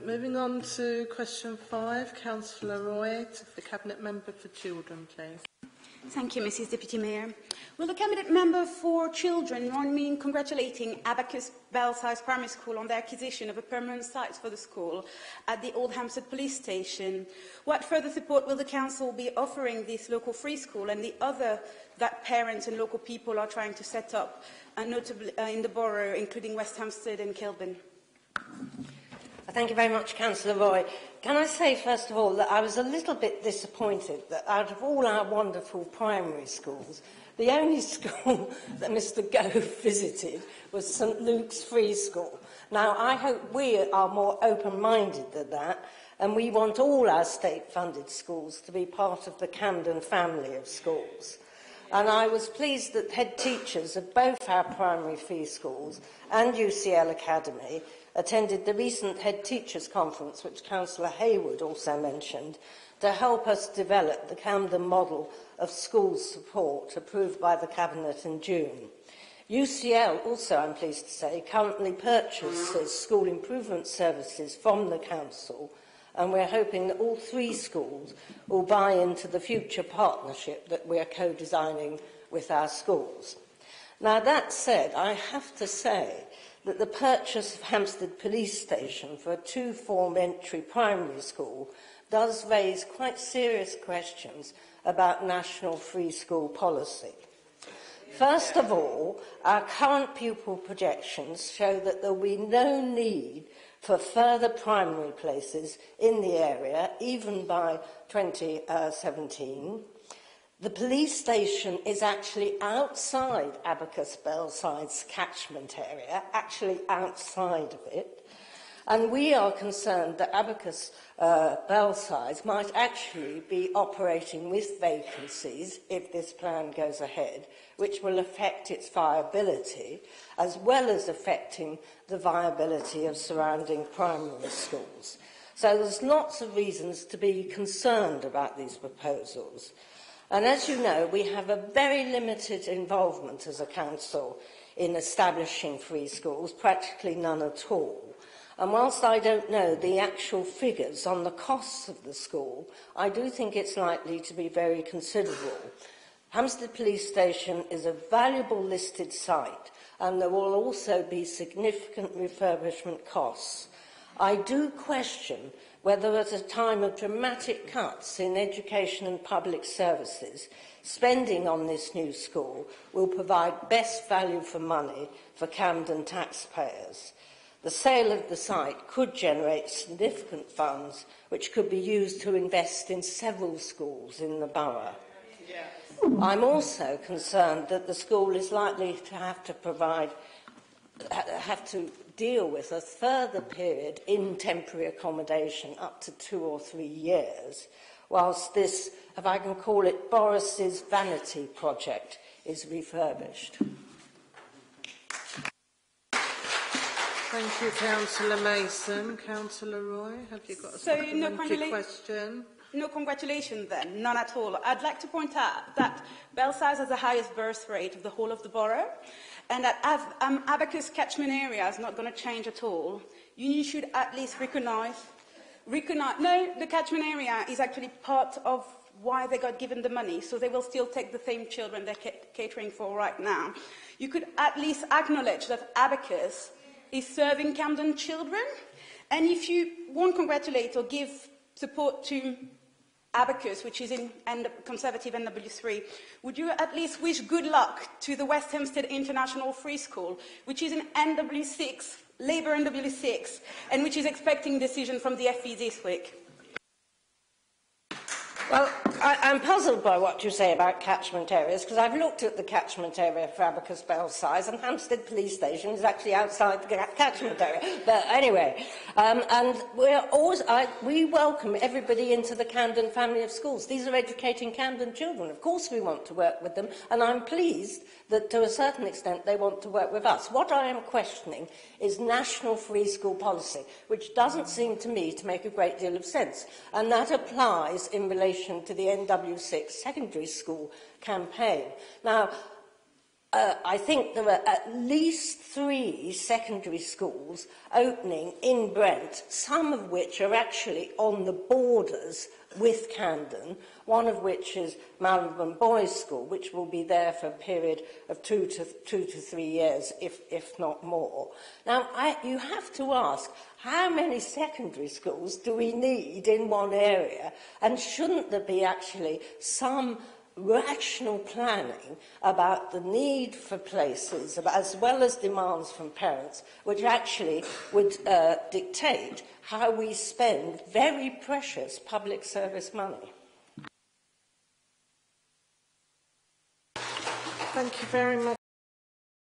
Moving on to question 5, Councillor Roy, to the Cabinet Member for Children, please. Thank you, Mrs Deputy Mayor. Will the Cabinet Member for Children join me in congratulating Abacus Belsize Primary School on their acquisition of a permanent site for the school at the Old Hampstead Police Station? What further support will the Council be offering this local free school and the other that parents and local people are trying to set up, notably in the borough, including West Hampstead and Kilburn? Thank you very much, Councillor Roy. Can I say, first of all, that I was a little bit disappointed that out of all our wonderful primary schools, the only school that Mr Gove visited was St Luke's Free School. Now, I hope we are more open-minded than that, and we want all our state-funded schools to be part of the Camden family of schools. And I was pleased that head teachers of both our primary free schools and UCL Academy attended the recent Head Teachers Conference, which Councillor Hayward also mentioned, to help us develop the Camden model of school support approved by the Cabinet in June. UCL also, I'm pleased to say, currently purchases school improvement services from the Council, and we're hoping that all 3 schools will buy into the future partnership that we're co-designing with our schools. Now, that said, I have to say that the purchase of Hampstead Police Station for a 2-form entry primary school does raise quite serious questions about national free school policy. First of all, our current pupil projections show that there will be no need for further primary places in the area, even by 2017. The police station is actually outside Abacus Belsize's catchment area, actually outside of it. And we are concerned that Abacus Belsize might actually be operating with vacancies if this plan goes ahead, which will affect its viability, as well as affecting the viability of surrounding primary schools. So there's lots of reasons to be concerned about these proposals. And as you know, we have a very limited involvement as a council in establishing free schools, practically none at all. And whilst I don't know the actual figures on the costs of the school, I do think it's likely to be very considerable. Hampstead Police Station is a valuable listed site, and there will also be significant refurbishment costs. I do question whether at a time of dramatic cuts in education and public services, spending on this new school will provide best value for money for Camden taxpayers. The sale of the site could generate significant funds which could be used to invest in several schools in the borough. I'm also concerned that the school is likely to have to deal with a further period in temporary accommodation up to 2 or 3 years, whilst this, if I can call it, Boris's vanity project is refurbished. Thank you, Councillor Mason. Councillor Roy, have you got a supplementary question? No congratulations then, none at all. I'd like to point out that Belsize has the highest birth rate of the whole of the borough, and that as Abacus catchment area is not going to change at all, you should at least recognise. No, the catchment area is actually part of why they got given the money, so they will still take the same children they're catering for right now. You could at least acknowledge that Abacus is serving Camden children, and if you won't congratulate or give support to Abacus, which is in Conservative NW3, would you at least wish good luck to the West Hampstead International Free School, which is in NW6, Labour NW6, and which is expecting decision from the FE this week? Well, I'm puzzled by what you say about catchment areas, because I've looked at the catchment area for Abacus Belsize, and Hampstead Police Station is actually outside the catchment area. But anyway, and we welcome everybody into the Camden family of schools. These are educating Camden children. Of course we want to work with them, and I'm pleased that to a certain extent they want to work with us. What I am questioning is national free school policy, which doesn't seem to me to make a great deal of sense, and that applies in relation to the NW6 secondary school campaign. Now, I think there are at least 3 secondary schools opening in Brent, some of which are actually on the borders with Camden, one of which is Malvern Boys School, which will be there for a period of 2 to 3 years, if not more. Now, you have to ask, how many secondary schools do we need in one area? And shouldn't there be actually some rational planning about the need for places, as well as demands from parents, which actually would dictate how we spend very precious public service money? Thank you very much.